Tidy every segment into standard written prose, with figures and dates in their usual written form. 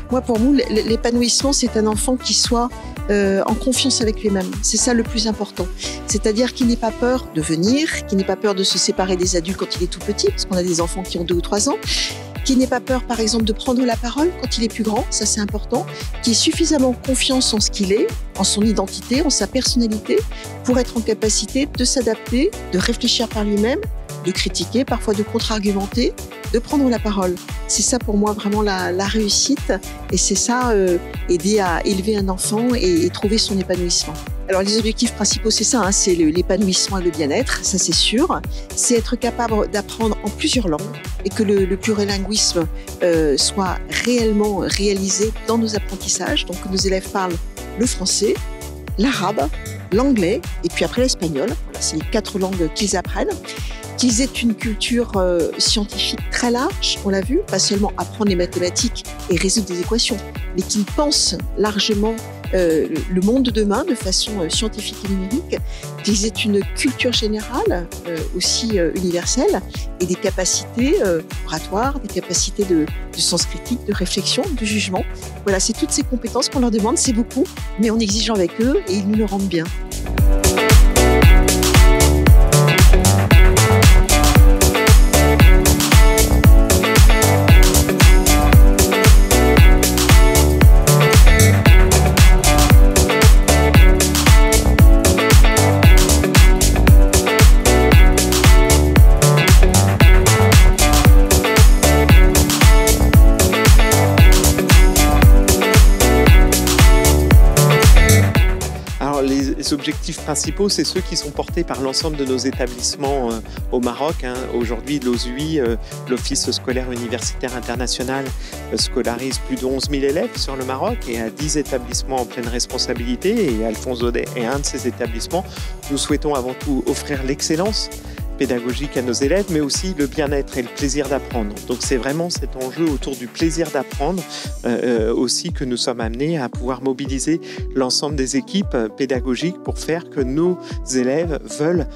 Moi, pour nous, l'épanouissement, c'est un enfant qui soit en confiance avec lui-même. C'est ça le plus important. C'est-à-dire qu'il n'ait pas peur de venir, qu'il n'ait pas peur de se séparer des adultes quand il est tout petit, parce qu'on a des enfants qui ont 2 ou 3 ans, qu'il n'ait pas peur, par exemple, de prendre la parole quand il est plus grand, ça c'est important, qu'il ait suffisamment confiance en ce qu'il est, en son identité, en sa personnalité, pour être en capacité de s'adapter, de réfléchir par lui-même, de critiquer, parfois de contre-argumenter, de prendre la parole. C'est ça pour moi vraiment la réussite, et c'est ça aider à élever un enfant et trouver son épanouissement. Alors les objectifs principaux, c'est ça, hein, c'est l'épanouissement et le bien-être, ça c'est sûr. C'est être capable d'apprendre en plusieurs langues et que le plurilinguisme soit réellement réalisé dans nos apprentissages. Donc que nos élèves parlent le français, l'arabe, l'anglais et puis après l'espagnol. Voilà, c'est les 4 langues qu'ils apprennent. Qu'ils aient une culture scientifique très large, on l'a vu, pas seulement apprendre les mathématiques et résoudre des équations, mais qu'ils pensent largement le monde de demain de façon scientifique et numérique, qu'ils aient une culture générale aussi universelle et des capacités oratoires, des capacités de sens critique, de réflexion, de jugement. Voilà, c'est toutes ces compétences qu'on leur demande, c'est beaucoup, mais en exigeant avec eux et ils nous le rendent bien. Les objectifs principaux, c'est ceux qui sont portés par l'ensemble de nos établissements au Maroc. Hein. Aujourd'hui, l'OSUI, l'Office scolaire universitaire international, scolarise plus de 11 000 élèves sur le Maroc et a 10 établissements en pleine responsabilité. Et Alphonse Daudet est un de ces établissements. Nous souhaitons avant tout offrir l'excellence pédagogique à nos élèves, mais aussi le bien-être et le plaisir d'apprendre. Donc c'est vraiment cet enjeu autour du plaisir d'apprendre aussi que nous sommes amenés à pouvoir mobiliser l'ensemble des équipes pédagogiques pour faire que nos élèves veulent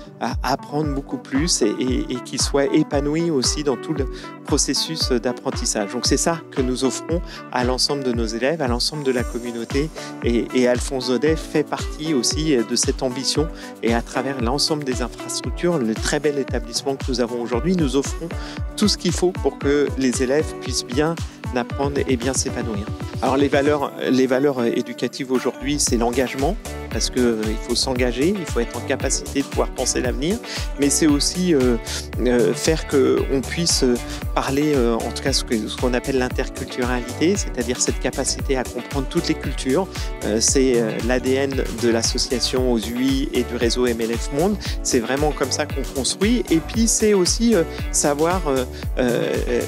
apprendre beaucoup plus et qu'ils soient épanouis aussi dans tout le processus d'apprentissage. Donc c'est ça que nous offrons à l'ensemble de nos élèves, à l'ensemble de la communauté et Alphonse Daudet fait partie aussi de cette ambition et à travers l'ensemble des infrastructures, le très bel établissement que nous avons aujourd'hui, nous offrons tout ce qu'il faut pour que les élèves puissent bien apprendre et bien s'épanouir. Alors les valeurs éducatives aujourd'hui, c'est l'engagement, parce qu'il faut s'engager, il faut être en capacité de pouvoir penser l'avenir, mais c'est aussi faire qu'on puisse parler, en tout cas ce qu'on appelle l'interculturalité, c'est-à-dire cette capacité à comprendre toutes les cultures. C'est l'ADN de l'association OSUI et du réseau MLF Monde. C'est vraiment comme ça qu'on construit. Et puis c'est aussi savoir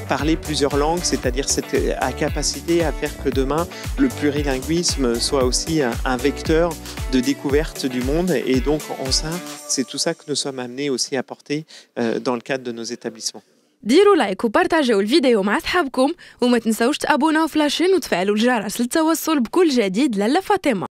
parler plusieurs langues, c'est-à-dire cette capacité à faire que demain le plurilinguisme soit aussi un vecteur de découverte du monde. Et donc en ça, c'est tout ça que nous sommes amenés aussi à porter dans le cadre de nos établissements. ديروا لايك وبارتاجيو الفيديو مع أصحابكم وما تنسوش تابوناو في لاشين وتفعلوا الجرس للتوصل بكل جديد لالا فاطمة.